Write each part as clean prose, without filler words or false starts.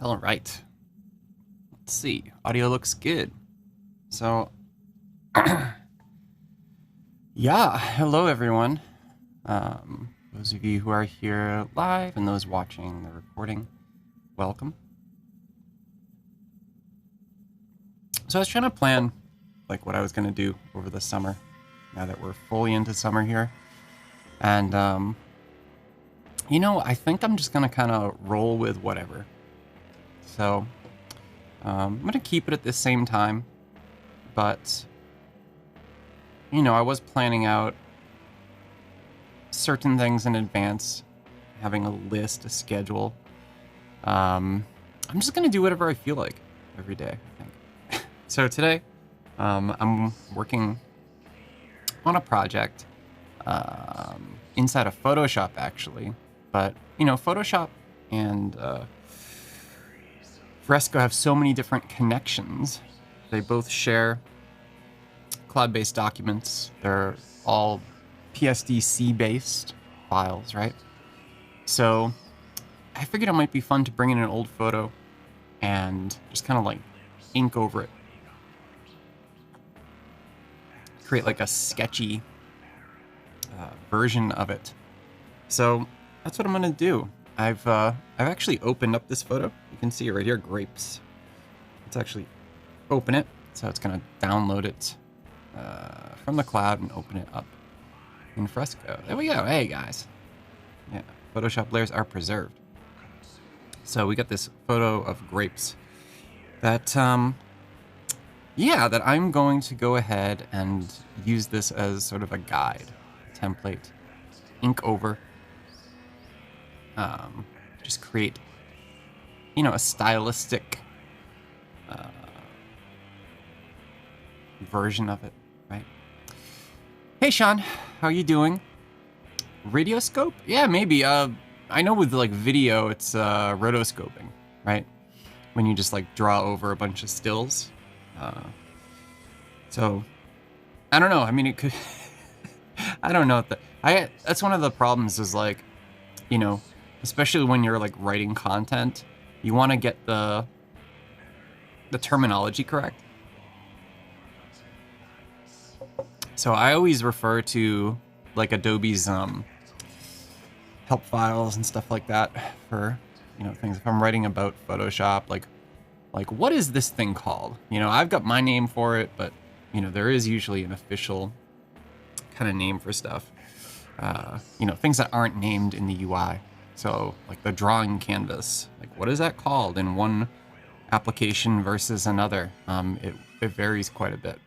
All right. Let's see. Audio looks good. So, yeah. Hello, everyone. Those of you who are here live and those watching the recording, welcome. So I was trying to plan like what I was going to do over the summer, now that we're fully into summer here. And, I think I'm just going to kind of roll with whatever. So I'm going to keep it at the same time, but, I was planning out certain things in advance, having a list, a schedule. I'm just going to do whatever I feel like every day, I think. So today, I'm working on a project inside of Photoshop, actually. But, Photoshop and Fresco have so many different connections. They both share cloud-based documents. They're all PSD-C-based files, right? So I figured it might be fun to bring in an old photo and just kind of like ink over it. Create like a sketchy version of it. So that's what I'm gonna do. I've actually opened up this photo. You can see it right here, grapes. Let's actually open it. So it's gonna download it from the cloud and open it up in Fresco. There we go. Hey guys. Yeah, Photoshop layers are preserved. So we got this photo of grapes that that I'm going to go ahead and use this as sort of a guide, a template, ink over. Just create, a stylistic version of it, right? Hey, Sean, how are you doing? Radioscope? Yeah, maybe. I know with like video, it's rotoscoping, right? When you just like draw over a bunch of stills. So I don't know. I mean, it could. I don't know. That's one of the problems is like, especially when you're like writing content, you want to get the terminology correct. So I always refer to like Adobe's help files and stuff like that for things. If I'm writing about Photoshop, like what is this thing called? I've got my name for it, but there is usually an official kind of name for stuff. Things that aren't named in the UI. So like the drawing canvas, like what is that called in one application versus another? It varies quite a bit.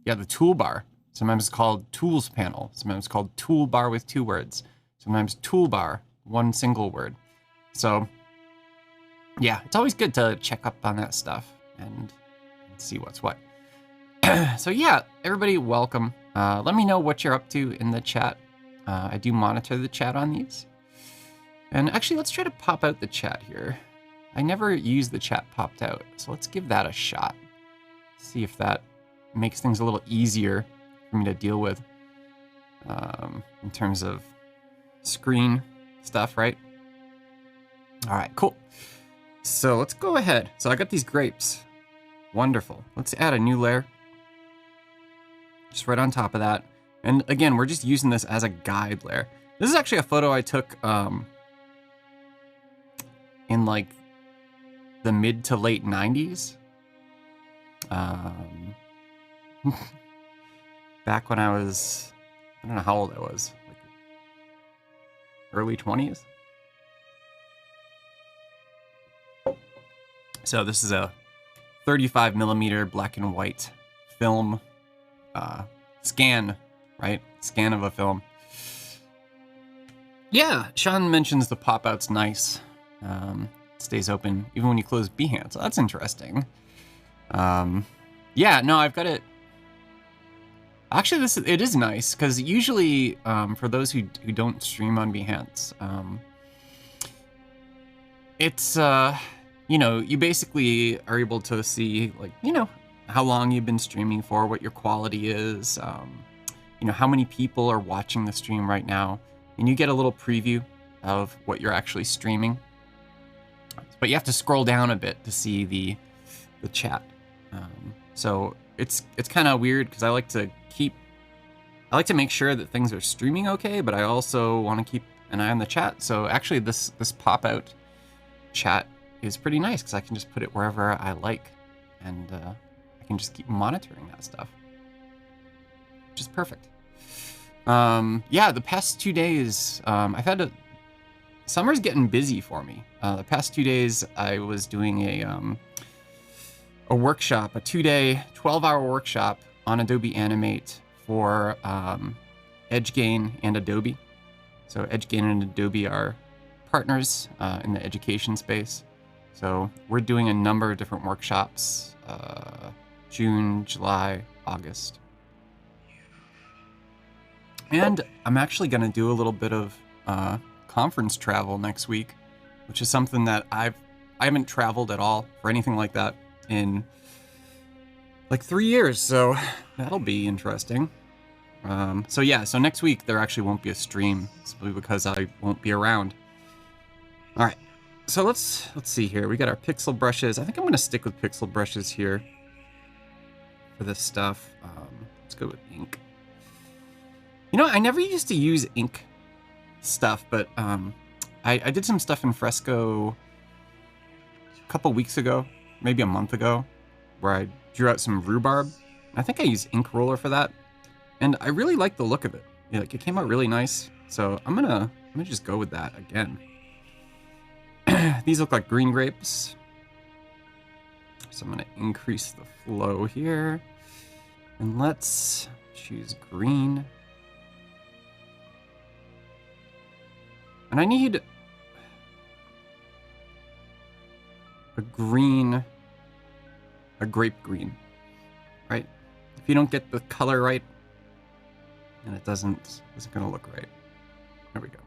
The toolbar. Sometimes it's called tools panel. Sometimes it's called toolbar with 2 words. Sometimes toolbar, 1 single word. So yeah, it's always good to check up on that stuff and see what's what. So yeah, everybody welcome. Let me know what you're up to in the chat. I do monitor the chat on these. And actually, let's try to pop out the chat here. I never use the chat popped out, so let's give that a shot. See if that makes things a little easier for me to deal with in terms of screen stuff, right? All right, cool. So let's go ahead. So I got these grapes. Wonderful. Let's add a new layer. Just right on top of that. And again, we're just using this as a guide layer. This is actually a photo I took in like the mid to late 90s. Back when I was, I don't know how old I was, like early 20s. So this is a 35 millimeter black and white film scan, right? Scan of a film. Yeah, Sean mentions the pop-out's nice. Stays open even when you close Behance. So that's interesting. Yeah, no, I've got it. Actually, it is nice because usually for those who don't stream on Behance, it's you basically are able to see like how long you've been streaming for, what your quality is, how many people are watching the stream right now, and you get a little preview of what you're actually streaming. but you have to scroll down a bit to see the chat. So it's kind of weird because I like to make sure that things are streaming okay, but I also want to keep an eye on the chat. So actually this pop-out chat is pretty nice because I can just put it wherever I like, and I can just keep monitoring that stuff, which is perfect. Yeah, the past 2 days, summer's getting busy for me. The past 2 days I was doing a workshop, a 2-day, 12-hour workshop on Adobe Animate for EdgeGain and Adobe. So EdgeGain and Adobe are partners in the education space. So we're doing a number of different workshops, June, July, August. And I'm actually going to do a little bit of conference travel next week, which is something that I haven't traveled at all for anything like that in like 3 years. So that'll be interesting. So yeah, so next week there actually won't be a stream simply because I won't be around. All right, so let's see here. We got our pixel brushes. I think I'm going to stick with pixel brushes here for this stuff. Let's go with ink. You know, I never used to use ink stuff, but I did some stuff in Fresco a couple weeks ago, maybe a month ago, where I drew out some rhubarb. I think I used ink roller for that, and I really like the look of it. Yeah, like it came out really nice. So I'm gonna just go with that again. These look like green grapes, so I'm gonna increase the flow here, and let's choose green. And I need a grape green, right? If you don't get the color right, then it isn't gonna look right. There we go.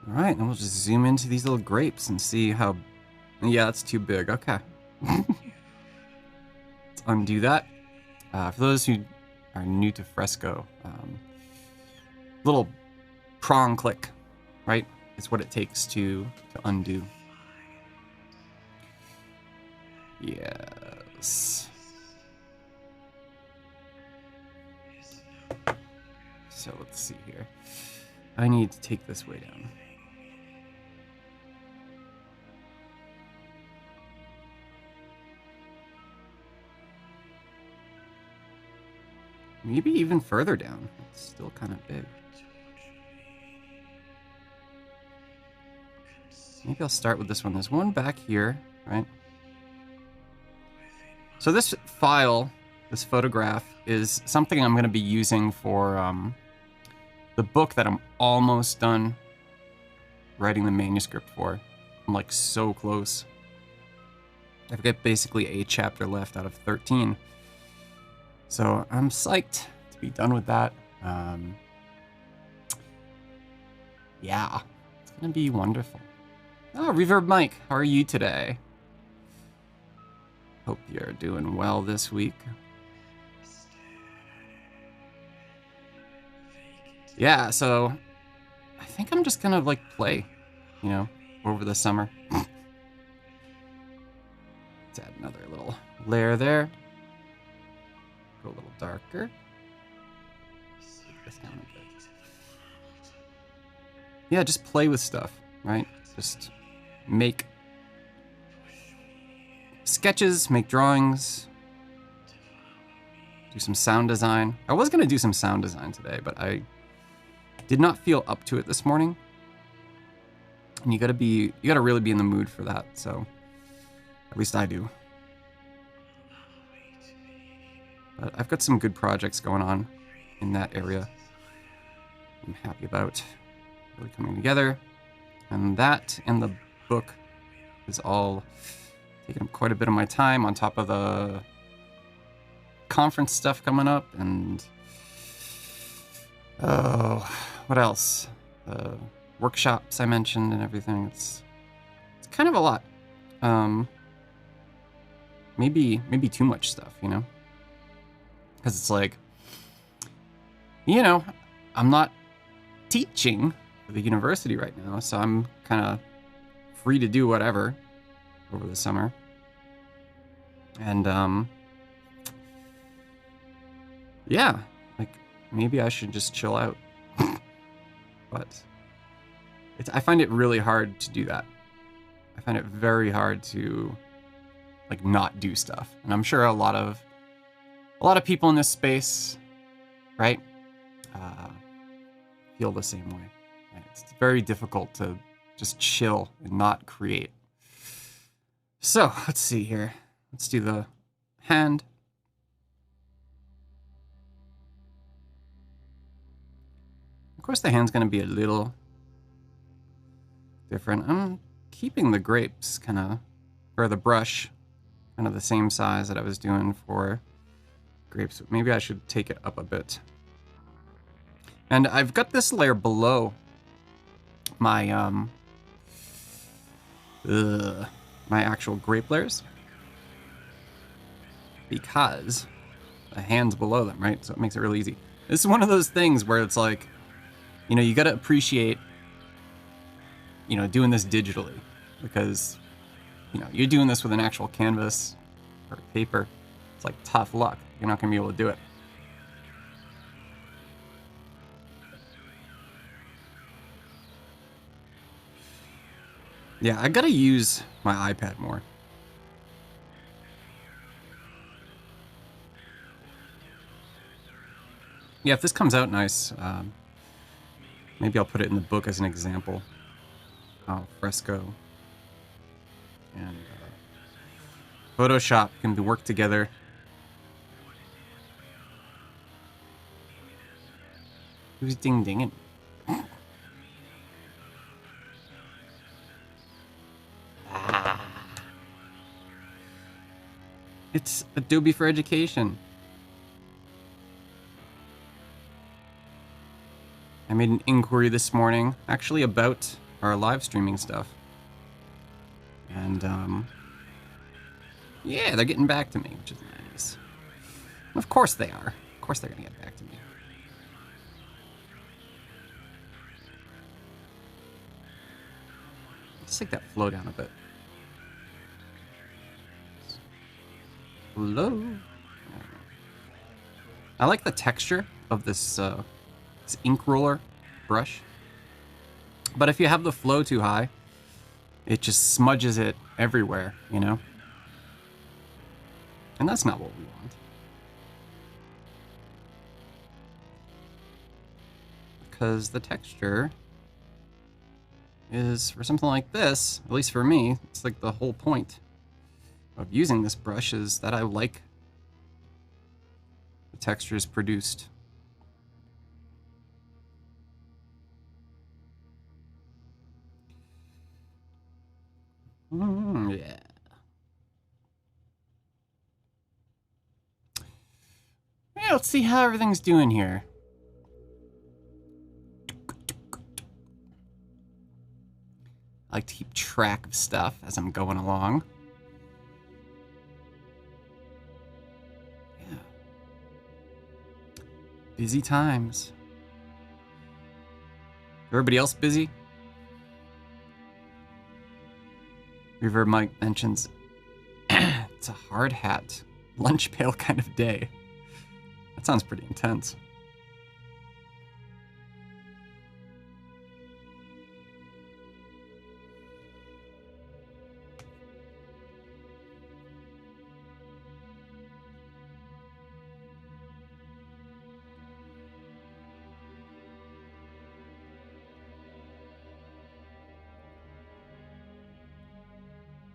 All right, then we'll just zoom into these little grapes and see how, yeah, that's too big, okay. Let's undo that. For those who are new to Fresco, little prong click, right? Is what it takes to undo. Yes. So let's see here. I need to take this way down. Maybe even further down. It's still kind of big. Maybe I'll start with this one. There's one back here, right? So this file, this photograph, is something I'm going to be using for the book that I'm almost done writing the manuscript for. I'm like so close. I've got basically a chapter left out of 13. So I'm psyched to be done with that. Yeah, it's going to be wonderful. Oh, Reverb Mike, how are you today? Hope you're doing well this week. Yeah, so I think I'm just gonna like play, you know, over the summer. Let's add another little layer there. Go a little darker. This down a bit. Yeah, just play with stuff, right? Just make sketches, make drawings, do some sound design. I was gonna do some sound design today, but I did not feel up to it this morning. And you gotta really be in the mood for that, so at least I do. But I've got some good projects going on in that area I'm happy about really coming together. And that and the book is all taking up quite a bit of my time on top of the conference stuff coming up, and what else? Workshops I mentioned and everything. It's kind of a lot. Maybe too much stuff, you know? Because it's like, you know, I'm not teaching at the university right now, so I'm kind of free to do whatever over the summer. And, yeah, like, maybe I should just chill out. But I find it really hard to do that. I find it very hard to, like, not do stuff. And I'm sure a lot of people in this space, right, feel the same way. It's very difficult to just chill and not create. So, let's see here. Let's do the hand. Of course, the hand's going to be a little different. I'm keeping the grapes kind of, or the brush, kind of the same size that I was doing for grapes. Maybe I should take it up a bit. And I've got this layer below my my actual grape layers, because the hand's below them, right? So it makes it really easy. This is one of those things where it's like, you know, you got to appreciate, you know, doing this digitally, because, you know, you're doing this with an actual canvas or paper. It's like tough luck. You're not going to be able to do it. Yeah, I got to use my iPad more. Yeah, if this comes out nice, maybe I'll put it in the book as an example. How Fresco and Photoshop can work together. Who's ding-dinging? It's Adobe for Education. I made an inquiry this morning, actually about our live streaming stuff. And, yeah, they're getting back to me, which is nice. Of course they are. Of course they're gonna get back to me. Let's take that flow down a bit. Hello. I like the texture of this, this ink roller brush. But if you have the flow too high, it just smudges it everywhere, you know? And that's not what we want. Because the texture is, for something like this, at least for me, it's like the whole point of using this brush is that I like the textures produced. Yeah. Yeah, let's see how everything's doing here. I like to keep track of stuff as I'm going along. Yeah. Busy times. Everybody else busy? Reverb Mike mentions it's a hard hat, lunch pail kind of day. That sounds pretty intense.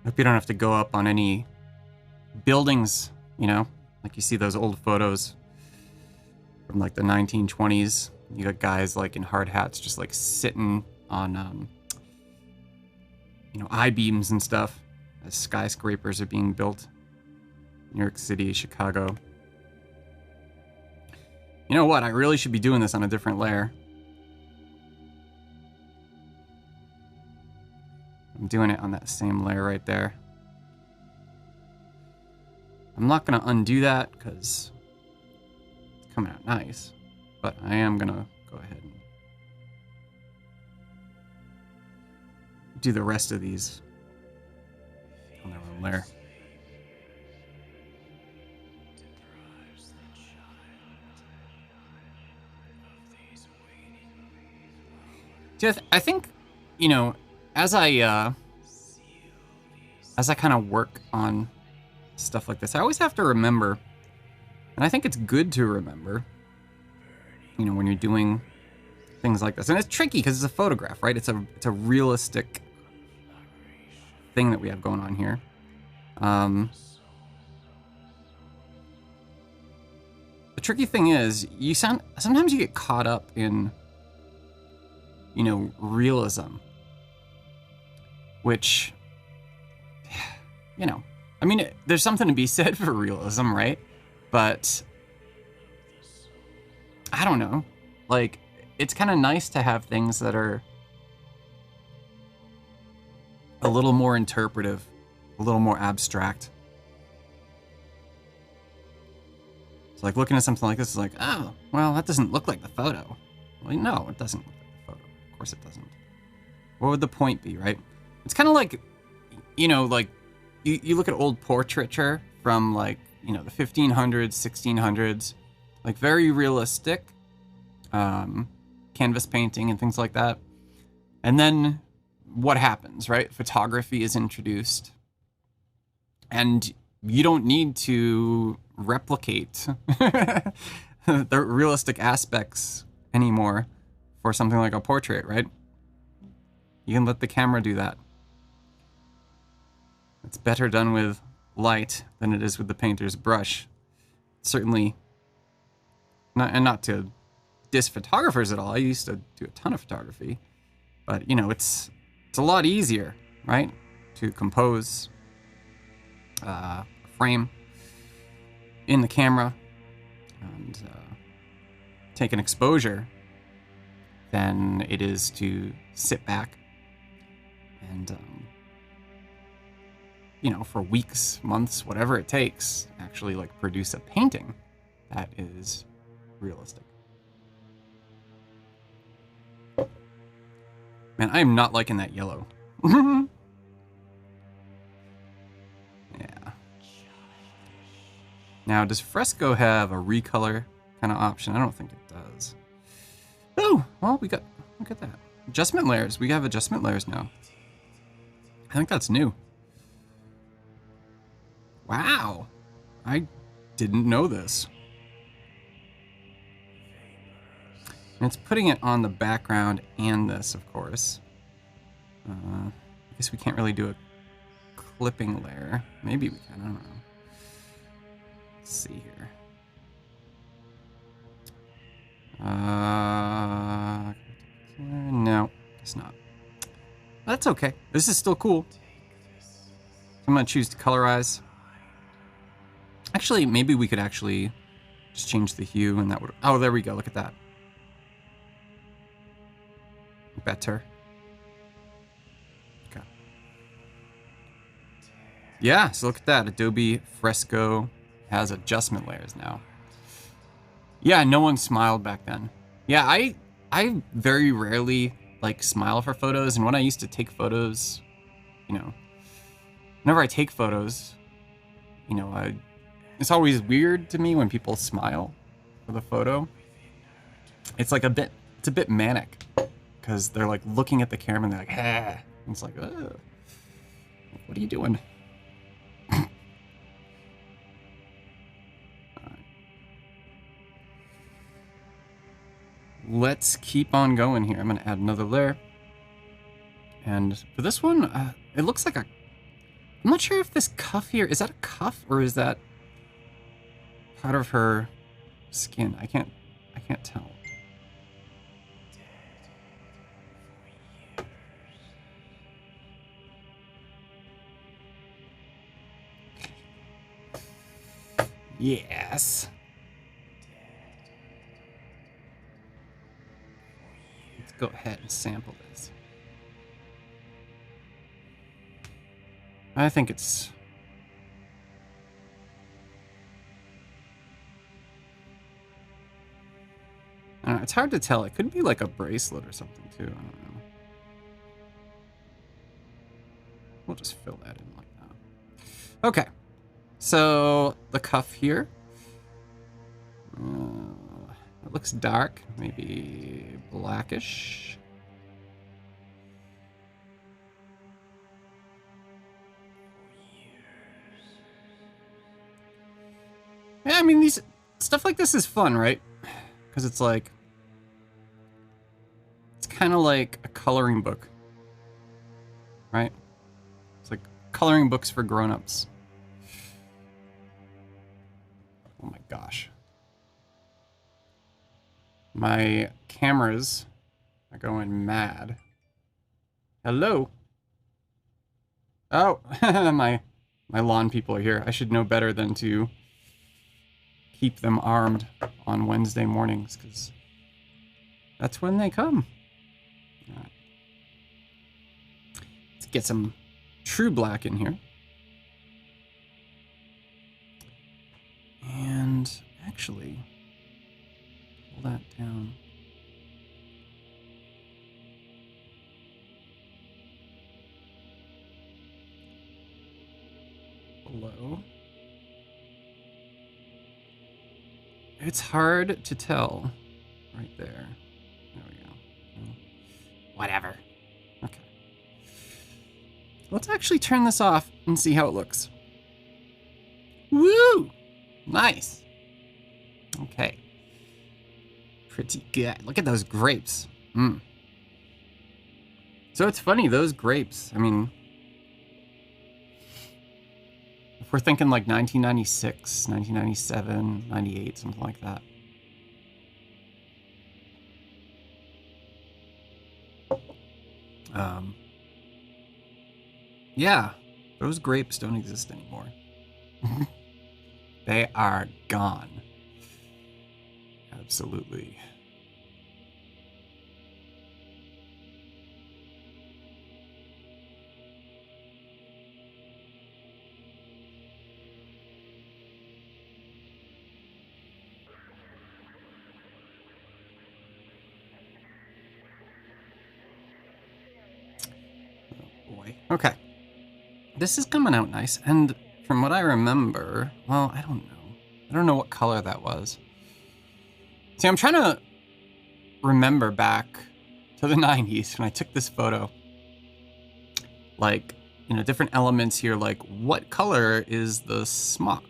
Hope you don't have to go up on any buildings, you know? Like you see those old photos from like the 1920s. You got guys like in hard hats just like sitting on, you know, I-beams and stuff as skyscrapers are being built. New York City, Chicago. You know what? I really should be doing this on a different layer. I'm doing it on that same layer right there. I'm not going to undo that because it's coming out nice, but I am going to go ahead and do the rest of these on their own layer. See, I think, you know, as I kind of work on stuff like this, I always have to remember, and I think it's good to remember, you know, when you're doing things like this. And it's tricky because it's a photograph, right? It's a realistic thing that we have going on here. The tricky thing is, sometimes you get caught up in, you know, realism, which, you know, I mean, there's something to be said for realism, right? But I don't know, like, it's kind of nice to have things that are a little more interpretive, a little more abstract. It's like looking at something like this is like, oh, well, that doesn't look like the photo. Well, no, it doesn't look like the photo. Of course it doesn't. What would the point be, right? It's kind of like, you know, like you look at old portraiture from, like, you know, the 1500s, 1600s, like very realistic, canvas painting and things like that. And then what happens, right? Photography is introduced, and you don't need to replicate the realistic aspects anymore for something like a portrait, right? You can let the camera do that. It's better done with light than it is with the painter's brush. Certainly, not to diss photographers at all. I used to do a ton of photography, but you know, it's a lot easier, right, to compose a frame in the camera and take an exposure than it is to sit back and you know, for weeks, months, whatever it takes, actually like produce a painting that is realistic. Man, I am not liking that yellow. Yeah. Now, does Fresco have a recolor kind of option? I don't think it does. Oh, well, look at that. Adjustment layers. We have adjustment layers now. I think that's new. Wow. I didn't know this. And it's putting it on the background and this, of course. I guess we can't really do a clipping layer. Maybe we can, I don't know. Let's see here. No, it's not. That's okay. This is still cool. I'm gonna choose to colorize. Actually, maybe we could actually just change the hue and that would... Oh, there we go. Look at that. Better. Okay. Yeah, so look at that. Adobe Fresco has adjustment layers now. Yeah, no one smiled back then. Yeah, I very rarely like smile for photos, and when I used to take photos, you know, whenever I take photos, you know, it's always weird to me when people smile for the photo. It's like it's a bit manic, because they're like looking at the camera and they're like, ah. And it's like, ugh, what are you doing? Let's keep on going here. I'm gonna add another layer. And for this one, it looks like I'm not sure if this cuff here, is that a cuff or is that part of her skin? I can't tell. Yes. Let's go ahead and sample this. I think it's... I don't know, it's hard to tell. It could be like a bracelet or something too. I don't know. We'll just fill that in like that. Okay. So the cuff here. It looks dark, maybe blackish. Yeah, I mean, these stuff like this is fun, right? Because it's like, it's kind of like a coloring book, right? It's like coloring books for grown-ups. Oh my gosh. My cameras are going mad. Hello? Oh, my lawn people are here. I should know better than to keep them armed on Wednesday mornings, because that's when they come. All right. Let's get some true black in here. And actually, pull that down. Below. It's hard to tell right there. There we go. Whatever. Okay. Let's actually turn this off and see how it looks. Woo! Nice. Okay. Pretty good. Look at those grapes. Mm. So it's funny, those grapes, I mean, if we're thinking like 1996, 1997, 98, something like that. Yeah, those grapes don't exist anymore. They are gone. Absolutely. Oh boy. Okay. This is coming out nice, and from what I remember, well, I don't know. I don't know what color that was. See, I'm trying to remember back to the 90s when I took this photo. Like, you know, different elements here, like what color is the smock?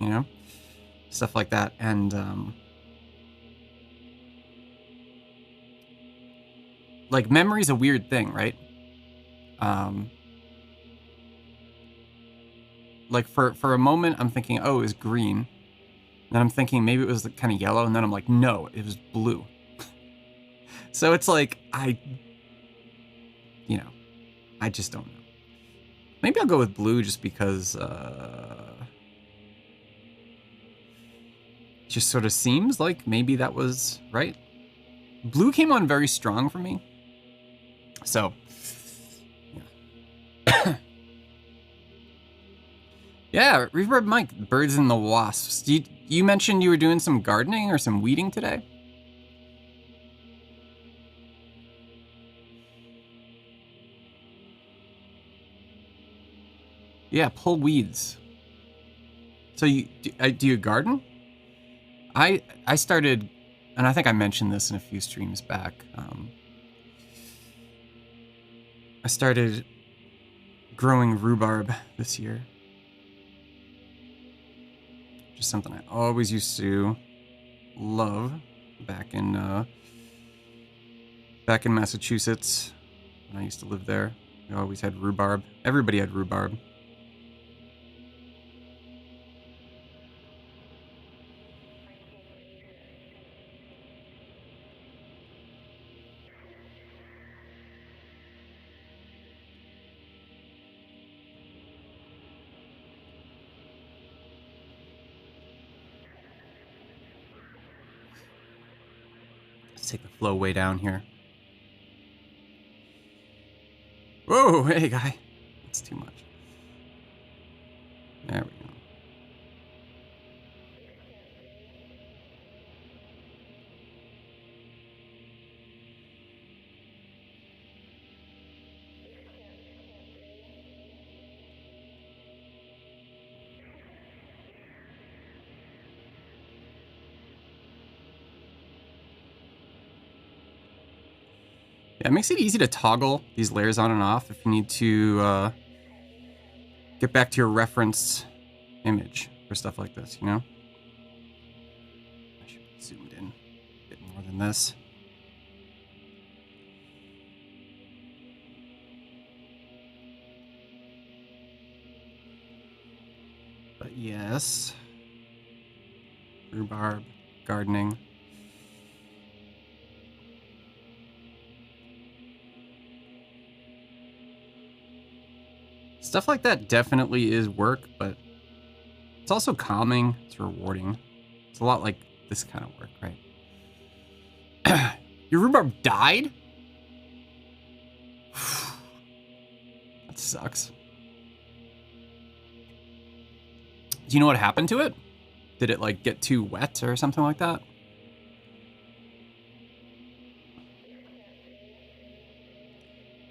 You know? Stuff like that. And, like, memory's a weird thing, right? Like, for a moment, I'm thinking, oh, it was green. Then I'm thinking maybe it was like kind of yellow, and then I'm like, no, it was blue. So it's like, you know, I just don't know. Maybe I'll go with blue just because, it just sort of seems like maybe that was right. Blue came on very strong for me. So, yeah. Yeah, Reverb Mike, birds and the wasps. You mentioned you were doing some gardening or some weeding today? Yeah, pull weeds. So do you garden? I started, and I think I mentioned this in a few streams back. I started growing rhubarb this year. Just something I always used to love back in Massachusetts when I used to live there. We always had rhubarb. Everybody had rhubarb. Let's take the flow way down here. Whoa, hey guy. That's too much. There we go. Yeah, it makes it easy to toggle these layers on and off if you need to get back to your reference image for stuff like this, you know? I should have zoomed in a bit more than this. But yes, rhubarb, gardening. Stuff like that definitely is work, but it's also calming, it's rewarding. It's a lot like this kind of work, right? Your rhubarb died? That sucks. Do you know what happened to it? Did it like get too wet or something like that?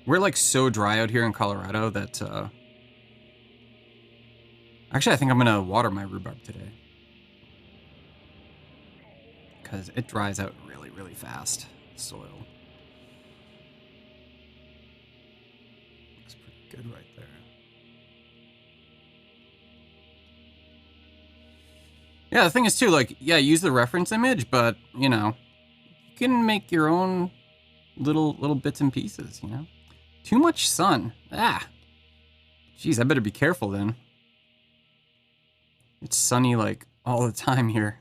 We're like so dry out here in Colorado that actually I think I'm gonna water my rhubarb today because it dries out really, really fast. Soil looks pretty good right there. Yeah, the thing is too, like, yeah, use the reference image, but you know, you can make your own little bits and pieces, you know? Too much sun. Ah. Jeez, I better be careful then. It's sunny like all the time here.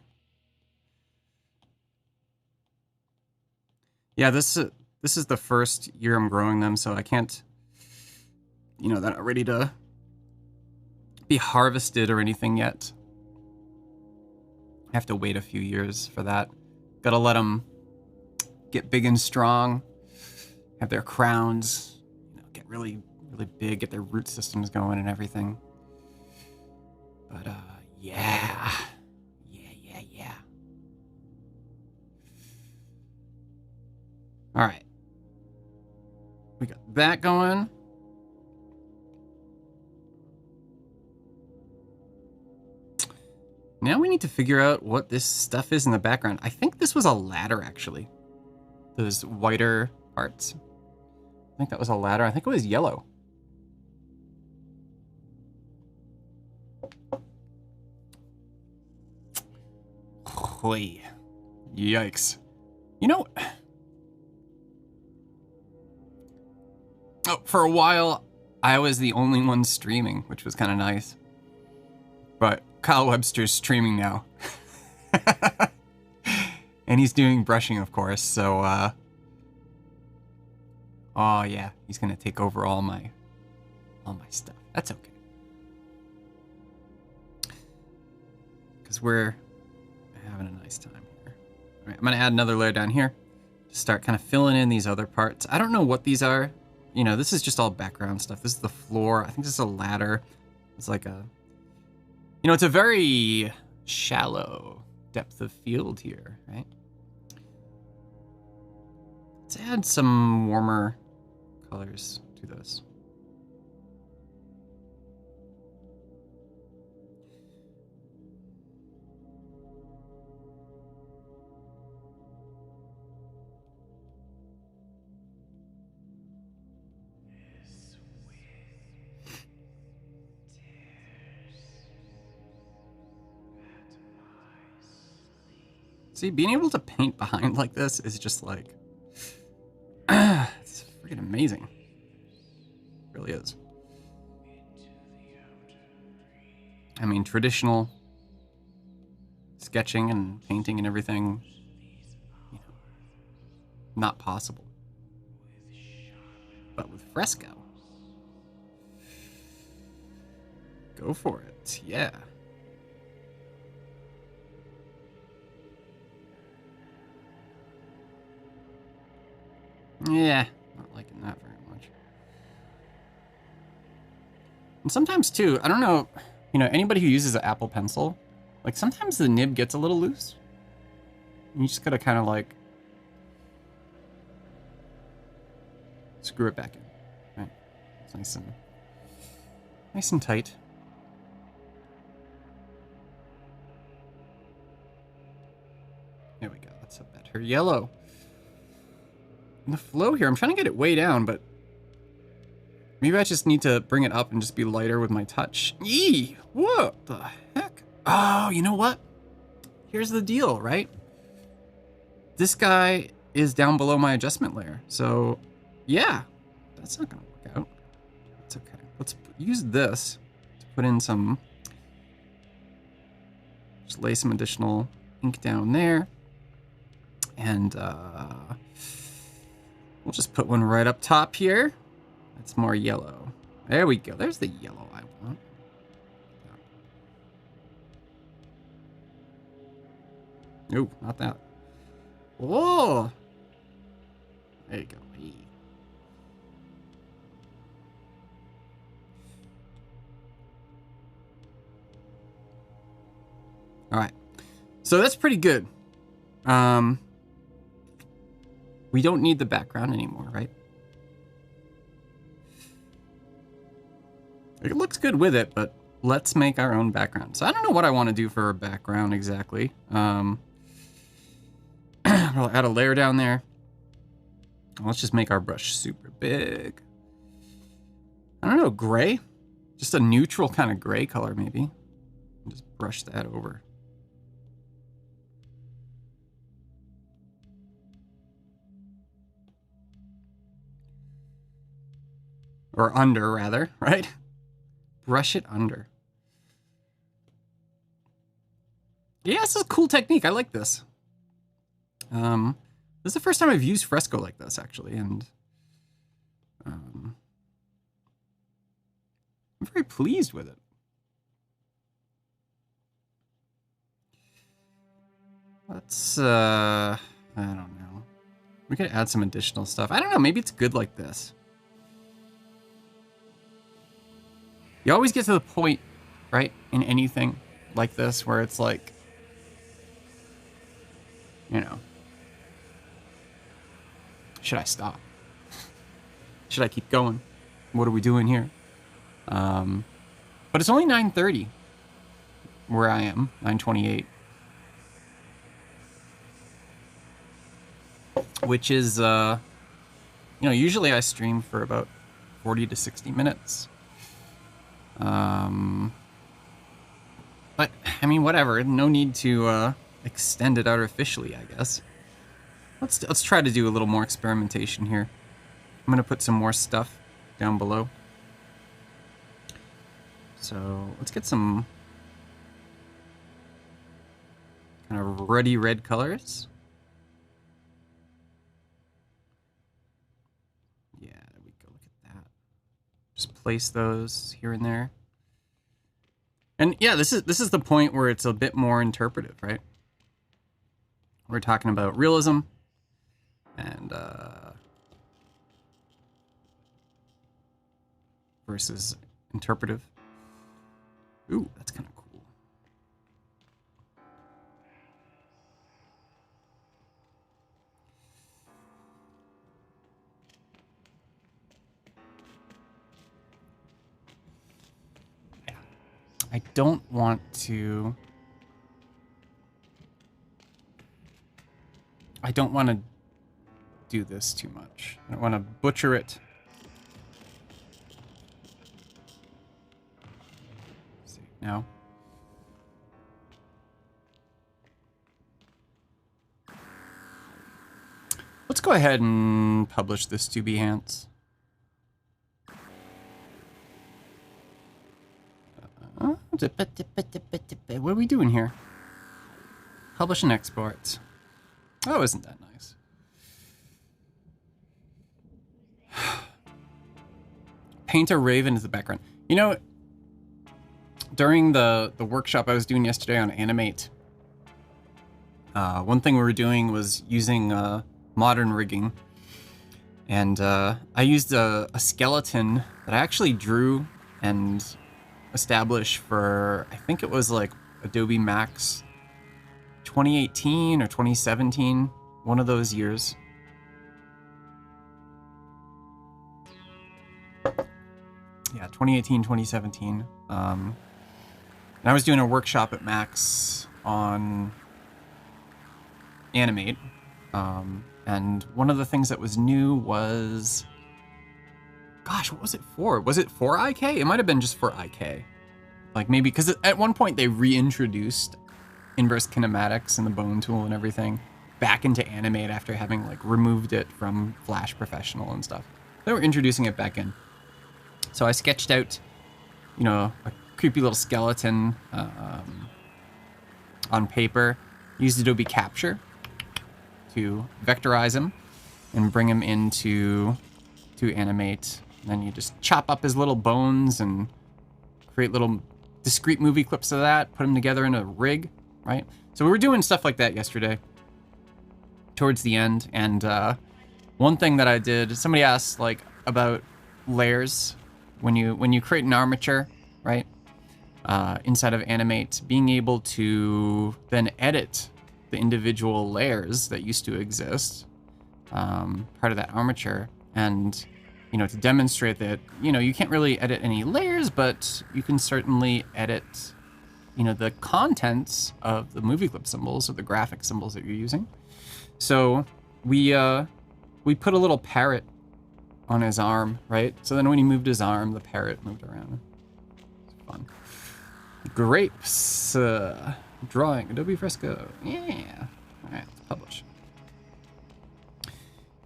Yeah, this is the first year I'm growing them, so I can't, you know, they're not ready to be harvested or anything yet. I have to wait a few years for that. Gotta let them get big and strong, have their crowns, you know, get really, really big, get their root systems going and everything. But, yeah. Yeah. All right. We got that going. Now we need to figure out what this stuff is in the background. I think this was a ladder, actually. Those whiter parts. I think that was a ladder. I think it was yellow. Hoy. Yikes. You know... Oh, for a while, I was the only one streaming, which was kind of nice. But Kyle Webster's streaming now. And he's doing brushing, of course, so, oh, yeah, he's gonna take over all my stuff. That's okay. Because we're having a nice time here. All right, I'm gonna add another layer down here to start kind of filling in these other parts. I don't know what these are. You know, this is just all background stuff. This is the floor. I think this is a ladder. It's like a... You know, it's a very shallow depth of field here, right? Let's add some warmer colors to this. See, being able to paint behind like this is just like, it's freaking amazing. It really is. I mean, traditional sketching and painting and everything, you know, not possible. But with Fresco, go for it, yeah. Yeah, not liking that very much. And sometimes too, I don't know, you know, anybody who uses an Apple Pencil, like sometimes the nib gets a little loose. You just gotta kind of like screw it back in, right? It's nice and tight. There we go. That's a better yellow. in the flow here. I'm trying to get it way down, but maybe I just need to bring it up and just be lighter with my touch. Yee! What the heck? Oh, you know what? Here's the deal, right? This guy is down below my adjustment layer. So, yeah, that's not going to work out. It's okay. Let's use this to put in some, just lay some additional ink down there. And we'll just put one right up top here. That's more yellow. There we go. There's the yellow I want. No, not that. Whoa! There you go. All right. So that's pretty good. We don't need the background anymore, right? It looks good with it, but let's make our own background. So I don't know what I want to do for a background exactly. I'll add a layer down there. Let's just make our brush super big. I don't know, gray? Just a neutral kind of gray color, maybe. Just brush that over. Or under, rather, right? Brush it under. Yeah, this is a cool technique. I like this. This is the first time I've used Fresco like this, actually, and I'm very pleased with it. Let's, I don't know. We could add some additional stuff. I don't know, maybe it's good like this. You always get to the point, right, in anything like this where it's like, you know, should I stop? Should I keep going? What are we doing here? But it's only 9:30 where I am, 9:28. Which is, you know, usually I stream for about 40 to 60 minutes. But, I mean, whatever. No need to extend it artificially, I guess. Let's try to do a little more experimentation here. I'm going to put some more stuff down below. So, let's get some kind of ruddy red colors. Yeah, there we go. Look at that. Just place those here and there. And yeah, this is the point where it's a bit more interpretive, right? We're talking about realism and versus interpretive. Ooh, that's kind of cool. Yeah. I don't want to do this too much. I don't want to butcher it. Let's see now. Let's go ahead and publish this to Behance. What are we doing here? Publish and export. Oh, isn't that nice? Paint a raven as the background. You know, during the workshop I was doing yesterday on Animate, one thing we were doing was using modern rigging. And I used a skeleton that I actually drew and established for, I think it was like Adobe Max 2018 or 2017, one of those years. Yeah, 2018, 2017. And I was doing a workshop at Max on Animate. And one of the things that was new was, gosh, what was it for? Was it for IK? It might have been just for IK. Like maybe, because at one point they reintroduced inverse kinematics and the bone tool and everything back into Animate after having like removed it from Flash Professional and stuff. They were introducing it back in. So I sketched out, you know, a creepy little skeleton on paper, used Adobe Capture to vectorize him and bring him into Animate. And then you just chop up his little bones and create little discrete movie clips of that, put them together in a rig, right? So we were doing stuff like that yesterday towards the end. And one thing that I did, somebody asked like about layers when you create an armature, right? Inside of Animate, being able to then edit the individual layers that used to exist, part of that armature, and you know, to demonstrate that, you know, you can't really edit any layers, but you can certainly edit, you know, the contents of the movie clip symbols or the graphic symbols that you're using. So we put a little parrot on his arm, right? So then when he moved his arm, the parrot moved around. It's fun. Grapes, drawing, Adobe Fresco. Yeah. All right, let's publish.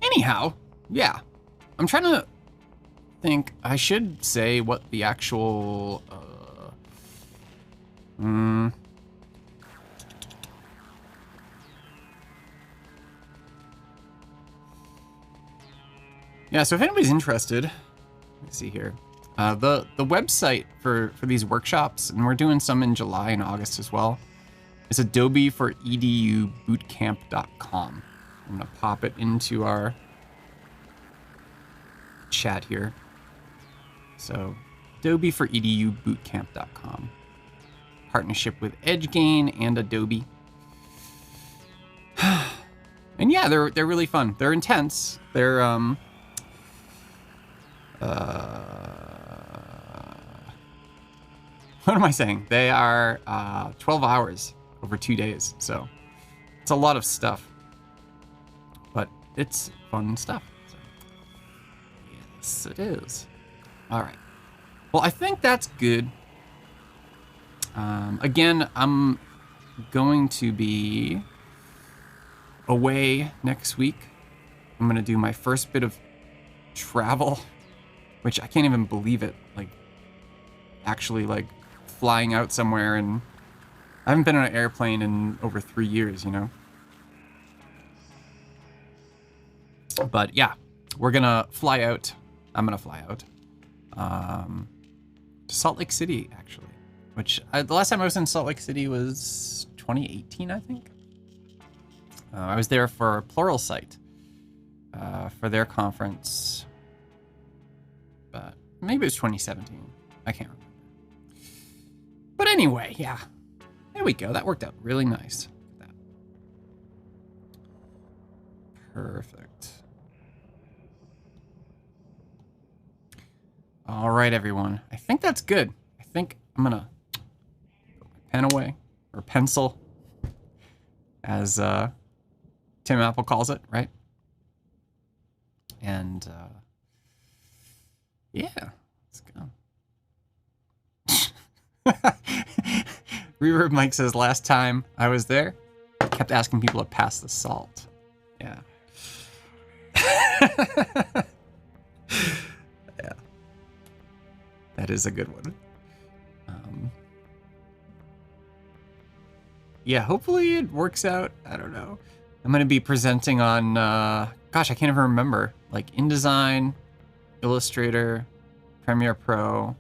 Anyhow, yeah. I'm trying to think, I should say what the actual, yeah, so if anybody's interested, let me see here. The website for these workshops, and we're doing some in July and August as well, is Adobe for EDUbootcamp.com. I'm gonna pop it into our chat here. So Adobe for EDUbootcamp.com. Partnership with EdgeGain and Adobe. And yeah, they're really fun. They're intense. They're what am I saying? They are 12 hours over 2 days. So it's a lot of stuff, but it's fun stuff. So, yes, it is. All right. Well, I think that's good. Again, I'm going to be away next week. I'm going to do my first bit of travel, which I can't even believe it. Like, actually, like, flying out somewhere, and I haven't been on an airplane in over 3 years, you know? But yeah, we're gonna fly out. I'm gonna fly out to Salt Lake City, actually, which the last time I was in Salt Lake City was 2018, I think. I was there for Pluralsight for their conference, but maybe it was 2017. I can't remember. But anyway, yeah, there we go. That worked out really nice. Look at that. Perfect. All right, everyone. I think that's good. I think I'm gonna put my pen away, or pencil, as Tim Apple calls it, right? And yeah, let's go. Reverb Mike says, last time I was there, I kept asking people to pass the salt. Yeah. Yeah. That is a good one. Yeah, hopefully it works out. I don't know. I'm going to be presenting on, gosh, I can't even remember. Like InDesign, Illustrator, Premiere Pro,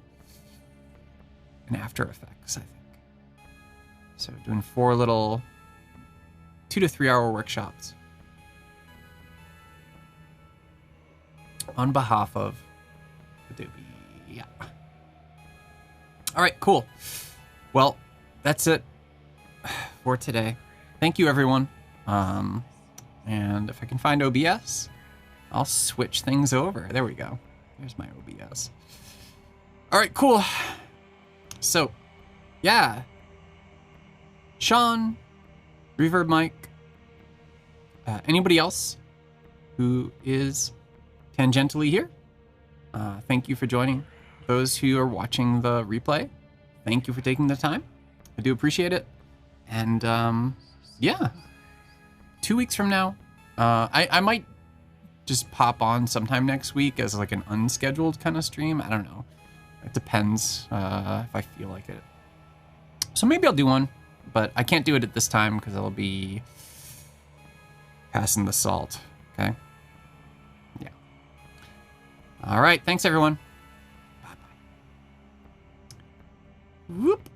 and After Effects, I think. So doing 4 little 2 to 3 hour workshops on behalf of Adobe. Yeah. All right, cool. Well, that's it for today. Thank you, everyone. And if I can find OBS, I'll switch things over. There we go. There's my OBS. All right, cool. So, yeah. Sean, Reverb Mike, anybody else who is tangentially here. Thank you for joining. Those who are watching the replay, thank you for taking the time. I do appreciate it. And yeah, 2 weeks from now, I might just pop on sometime next week as like an unscheduled kind of stream. I don't know. It depends if I feel like it. So maybe I'll do one, but I can't do it at this time because I'll be passing the salt. Okay. Yeah. All right. Thanks, everyone. Bye-bye. Whoop.